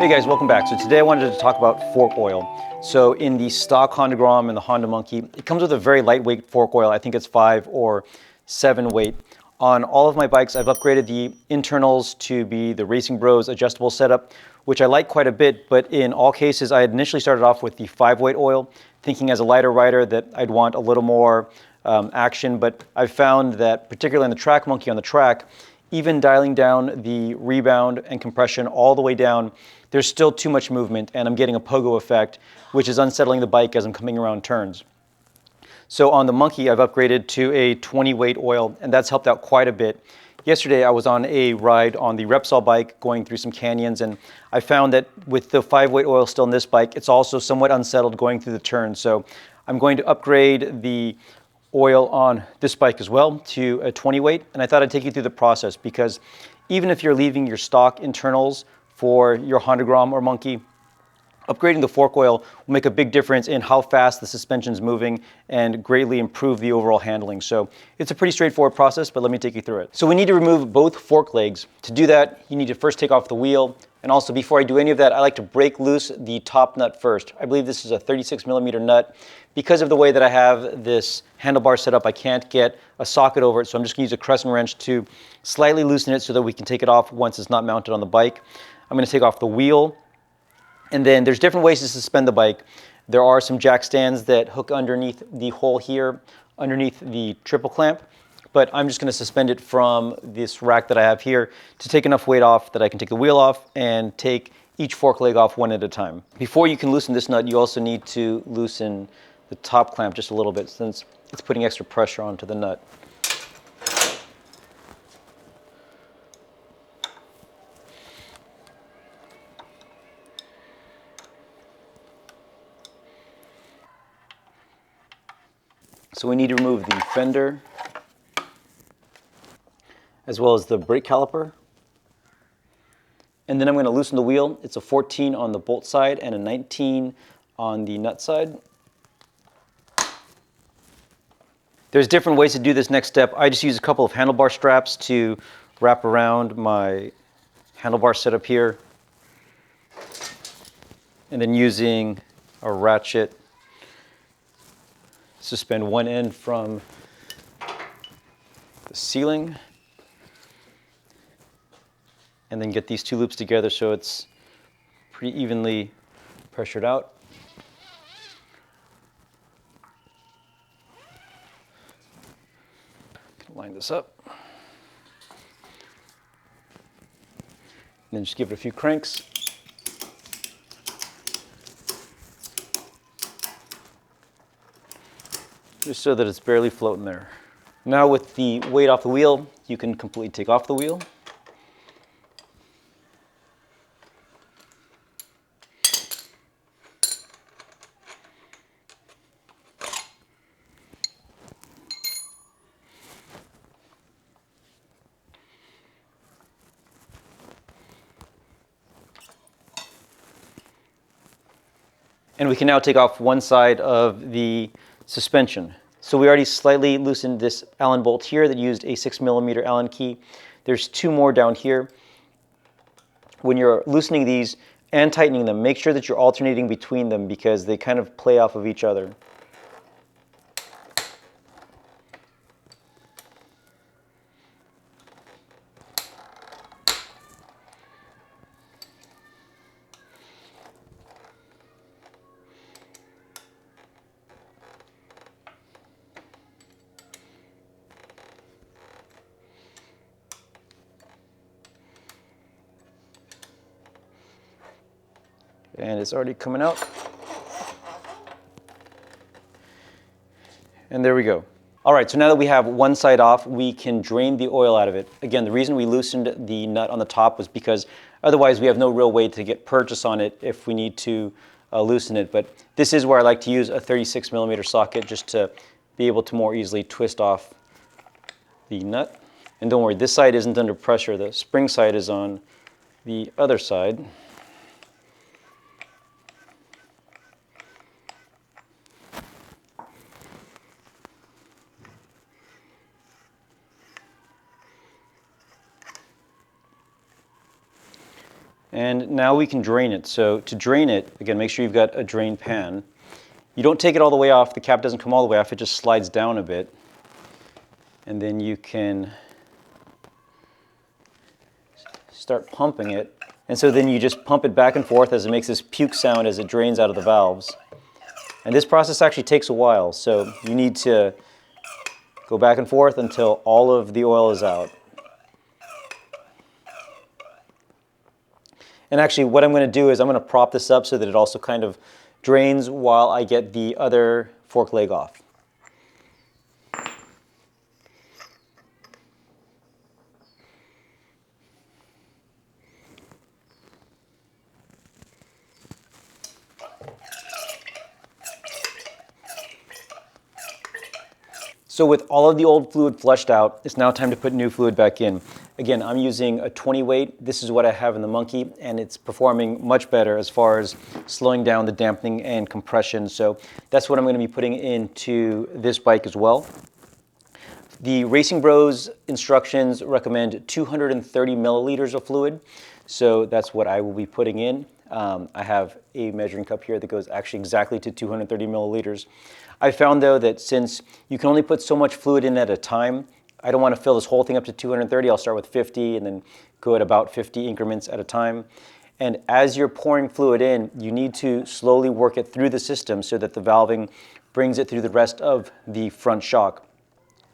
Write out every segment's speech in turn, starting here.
Hey guys, welcome back. So today I wanted to talk about fork oil. So in the stock Honda Grom and the Honda Monkey, it comes with a very lightweight fork oil. I think it's 5 or 7 weight. On all of my bikes, I've upgraded the internals to be the Racing Bros adjustable setup, which I like quite a bit, but in all cases, I had initially started off with the 5 weight oil, thinking as a lighter rider that I'd want a little more action, but I've found that particularly on the Track Monkey on the track, even dialing down the rebound and compression all the way down, there's still too much movement and I'm getting a pogo effect, which is unsettling the bike as I'm coming around turns. So on the Monkey, I've upgraded to a 20 weight oil, and that's helped out quite a bit. Yesterday, I was on a ride on the Repsol bike going through some canyons, and I found that with the 5 weight oil still in this bike, it's also somewhat unsettled going through the turns. So I'm going to upgrade the oil on this bike as well to a 20 weight, and I thought I'd take you through the process because even if you're leaving your stock internals for your Honda Grom or Monkey, upgrading the fork oil will make a big difference in how fast the suspension's moving and greatly improve the overall handling. So it's a pretty straightforward process, but let me take you through it. So we need to remove both fork legs. To do that, you need to first take off the wheel. And also before I do any of that, I like to break loose the top nut first. I believe this is a 36mm nut. Because of the way that I have this handlebar set up, I can't get a socket over it, so I'm just gonna use a crescent wrench to slightly loosen it so that we can take it off once it's not mounted on the bike. I'm gonna take off the wheel. And then there's different ways to suspend the bike. There are some jack stands that hook underneath the hole here, underneath the triple clamp, but I'm just gonna suspend it from this rack that I have here to take enough weight off that I can take the wheel off and take each fork leg off one at a time. Before you can loosen this nut, you also need to loosen the top clamp just a little bit since it's putting extra pressure onto the nut. So we need to remove the fender as well as the brake caliper. And then I'm going to loosen the wheel. It's a 14 on the bolt side and a 19 on the nut side. There's different ways to do this next step. I just use a couple of handlebar straps to wrap around my handlebar setup here. And then using a ratchet, suspend one end from the ceiling and then get these two loops together so it's pretty evenly pressured out. Line this up. And then just give it a few cranks. Just so that it's barely floating there. Now with the weight off the wheel, you can completely take off the wheel. And we can now take off one side of the suspension. So we already slightly loosened this Allen bolt here that used a 6mm Allen key. There's two more down here. When you're loosening these and tightening them, make sure that you're alternating between them because they kind of play off of each other. And it's already coming out. And there we go. All right, so now that we have one side off, we can drain the oil out of it. Again, the reason we loosened the nut on the top was because otherwise we have no real way to get purchase on it if we need to loosen it. But this is where I like to use a 36mm socket just to be able to more easily twist off the nut. And don't worry, this side isn't under pressure. The spring side is on the other side. And now we can drain it. So to drain it, again, make sure you've got a drain pan. You don't take it all the way off. The cap doesn't come all the way off. It just slides down a bit. And then you can start pumping it. And so then you just pump it back and forth as it makes this puke sound as it drains out of the valves. And this process actually takes a while, so you need to go back and forth until all of the oil is out. And actually what I'm going to do is I'm going to prop this up so that it also kind of drains while I get the other fork leg off. So with all of the old fluid flushed out, it's now time to put new fluid back in. Again, I'm using a 20 weight. This is what I have in the Monkey, and it's performing much better as far as slowing down the dampening and compression. So that's what I'm going to be putting into this bike as well. The Racing Bros instructions recommend 230 milliliters of fluid. So that's what I will be putting in. I have a measuring cup here that goes actually exactly to 230 milliliters. I found though that since you can only put so much fluid in at a time, I don't want to fill this whole thing up to 230. I'll start with 50 and then go at about 50 increments at a time. And as you're pouring fluid in, you need to slowly work it through the system so that the valving brings it through the rest of the front shock.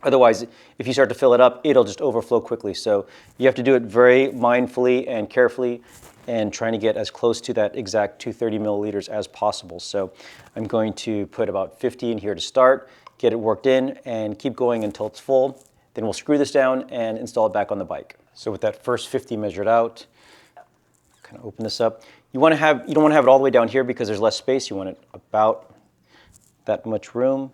Otherwise, if you start to fill it up, it'll just overflow quickly. So you have to do it very mindfully and carefully and trying to get as close to that exact 230 milliliters as possible. So I'm going to put about 50 in here to start, get it worked in, and keep going until it's full. Then we'll screw this down and install it back on the bike. So with that first 50 measured out, kind of open this up. You don't want to have it all the way down here because there's less space. You want it about that much room.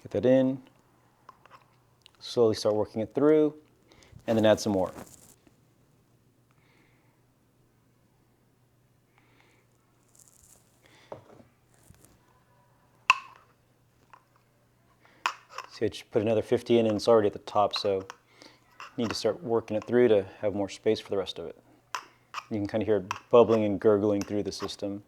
Get that in, slowly start working it through, and then add some more. See, I just put another 50 in and it's already at the top, so you need to start working it through to have more space for the rest of it. You can kind of hear it bubbling and gurgling through the system.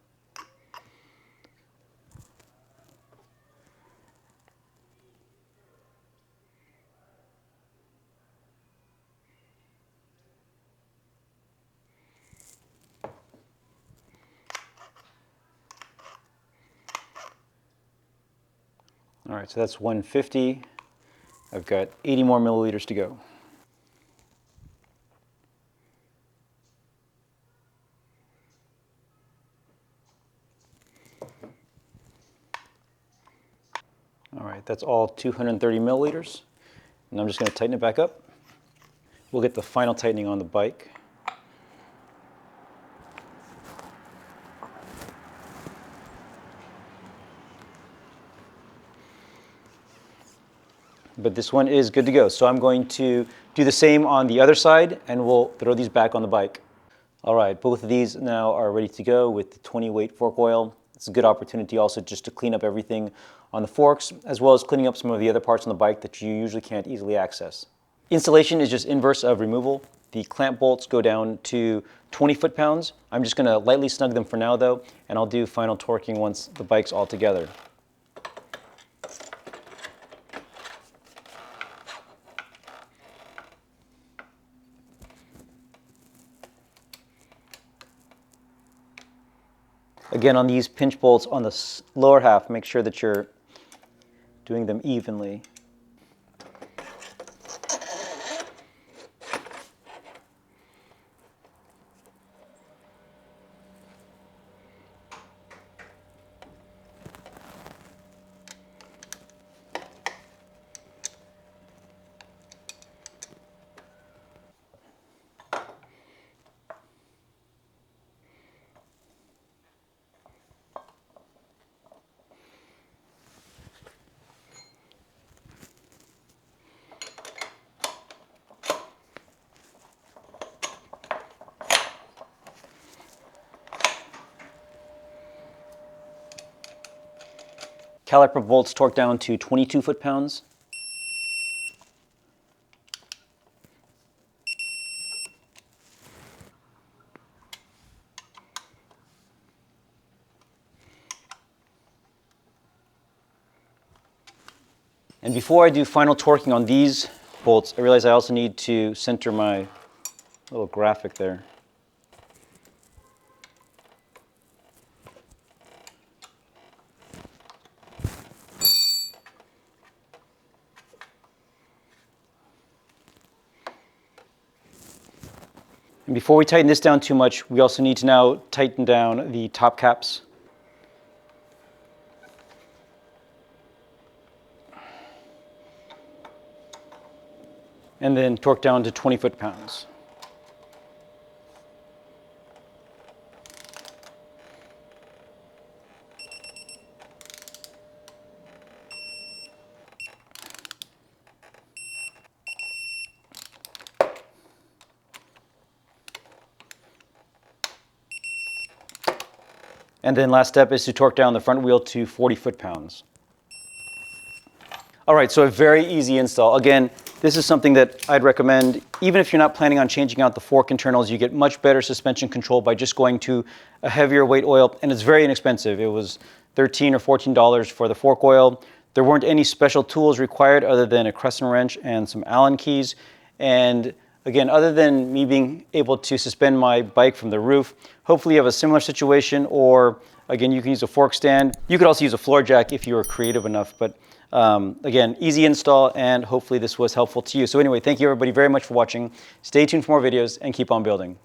All right, so that's 150. I've got 80 more milliliters to go. All right, that's all 230 milliliters. And I'm just going to tighten it back up. We'll get the final tightening on the bike. But this one is good to go. So I'm going to do the same on the other side and we'll throw these back on the bike. All right, both of these now are ready to go with the 20 weight fork oil. It's a good opportunity also just to clean up everything on the forks, as well as cleaning up some of the other parts on the bike that you usually can't easily access. Installation is just inverse of removal. The clamp bolts go down to 20 foot-pounds. I'm just gonna lightly snug them for now though, and I'll do final torquing once the bike's all together. Again, on these pinch bolts on the lower half, make sure that you're doing them evenly. Caliper bolts torqued down to 22 foot-pounds. And before I do final torquing on these bolts, I realize I also need to center my little graphic there. And before we tighten this down too much, we also need to now tighten down the top caps. And then torque down to 20 foot-pounds. And then last step is to torque down the front wheel to 40 foot-pounds. All right, so a very easy install. Again, this is something that I'd recommend. Even if you're not planning on changing out the fork internals, you get much better suspension control by just going to a heavier weight oil, and it's very inexpensive. It was $13 or $14 for the fork oil. There weren't any special tools required other than a crescent wrench and some Allen keys. And again, other than me being able to suspend my bike from the roof, hopefully you have a similar situation, or again, you can use a fork stand. You could also use a floor jack if you were creative enough, but again, easy install, and hopefully this was helpful to you. So anyway, thank you everybody very much for watching. Stay tuned for more videos and keep on building.